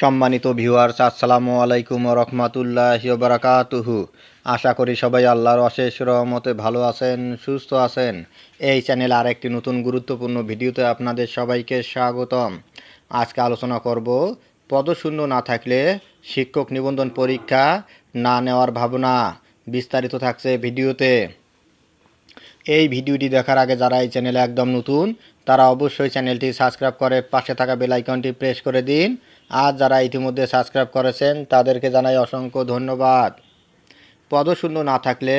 সম্মানিত ভিউয়ার্স, আসসালামু আলাইকুম ওয়া রাহমাতুল্লাহি ওয়া বারাকাতুহু। আশা করি সবাই আল্লাহর অশেষ রহমতে ভালো আছেন, সুস্থ আছেন। এই চ্যানেলে আরেকটি নতুন গুরুত্বপূর্ণ ভিডিওতে আপনাদের সবাইকে স্বাগতম। আজকে আলোচনা করব পদশূন্য না থাকলে শিক্ষক নিবন্ধন পরীক্ষা না নেওয়ার ভাবনা। বিস্তারিত থাকছে ভিডিওতে। এই ভিডিওটি দেখার আগে যারা এই চ্যানেলে একদম নতুন তারা অবশ্যই চ্যানেলটি সাবস্ক্রাইব করে পাশে থাকা বেল আইকনটি প্রেস করে দিন। আর যারা ইতিমধ্যে সাবস্ক্রাইব করেছেন তাদেরকে জানাই অসংখ্য ধন্যবাদ। পদশূন্য না থাকলে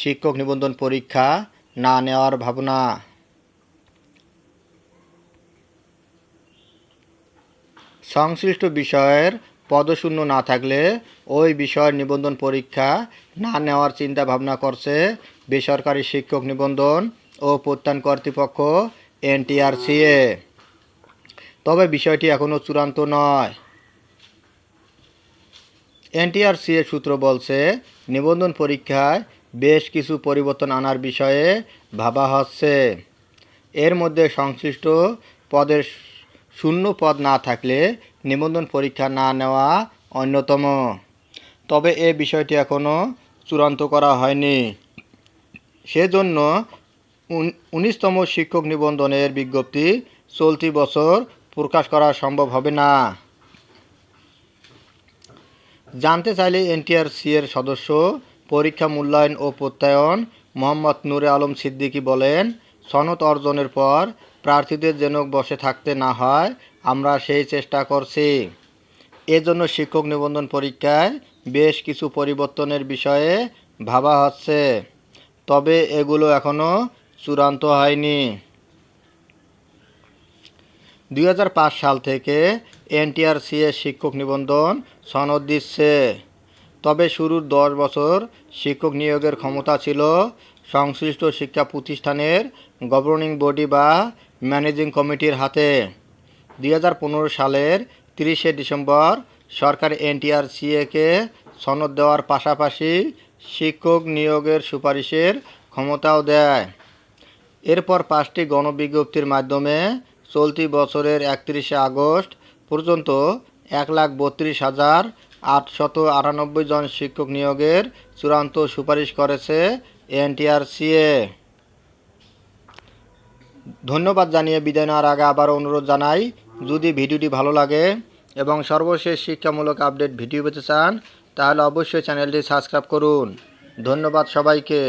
শিক্ষক নিবন্ধন পরীক্ষা না নেওয়ার ভাবনা। সংশ্লিষ্ট বিষয়ের পদশূন্য না থাকলে ওই বিষয়ের নিবন্ধন পরীক্ষা না নেওয়ার চিন্তা ভাবনা করছে বেসরকারি শিক্ষক নিবন্ধন ও প্রত্যয়ন কর্তৃপক্ষ এনটিআরসিএ। তবে বিষয়টি এখনও চূড়ান্ত নয়। এনটিআরসিএ সূত্র বলছে, নিবন্ধন পরীক্ষায় বেশ কিছু পরিবর্তন আনার বিষয়ে ভাবা হচ্ছে। এর মধ্যে সংশ্লিষ্ট পদের শূন্য পদ না থাকলে নিবন্ধন পরীক্ষা না নেওয়া অন্যতম। তবে এ বিষয়টি এখনও চূড়ান্ত করা হয়নি। সেজন্য 19তম শিক্ষক নিবন্ধনের বিজ্ঞপ্তি চলতি বছর প্রকাশ করা সম্ভব হবে না। জানতে চাইলে এনটিআরসিএর সদস্য পরীক্ষা মূল্যায়ন ও প্রত্যয়ন মোহাম্মদ নূরে আলম সিদ্দিকী বলেন, সনদ অর্জনের পর প্রার্থীদের যেন বসে থাকতে না হয়, আমরা সেই চেষ্টা করছি। এজন্য শিক্ষক নিবন্ধন পরীক্ষায় বেশ কিছু পরিবর্তনের বিষয়ে ভাবা হচ্ছে। তবে এগুলো এখনও চূড়ান্ত হয়নি। 2005 সাল থেকে এনটিআরসিএ শিক্ষক নিবন্ধন সনদ দিচ্ছে। তবে শুরুর 10 বছর শিক্ষক নিয়োগের ক্ষমতা ছিল সংশ্লিষ্ট শিক্ষা প্রতিষ্ঠানের গভর্নিং বডি বা ম্যানেজিং কমিটির হাতে। 2015 সালের 30শে ডিসেম্বর সরকার এনটিআরসিএকে সনদ দেওয়ার পাশাপাশি শিক্ষক নিয়োগের সুপারিশের ক্ষমতাও দেয়। এরপর 5টি গণবিজ্ঞপ্তির মাধ্যমে চলতি বছরের 31শে আগস্ট পর্যন্ত 1,32,898 জন শিক্ষক নিয়োগের চূড়ান্ত সুপারিশ করেছে এনটিআরসিএ। ধন্যবাদ জানিয়ে বিদায় নেওয়ার আগে আবারও অনুরোধ জানাই, যদি ভিডিওটি ভালো লাগে এবং সর্বশেষ শিক্ষামূলক আপডেট ভিডিও পেতে চান তাহলে অবশ্যই চ্যানেলটি সাবস্ক্রাইব করুন। ধন্যবাদ সবাইকে।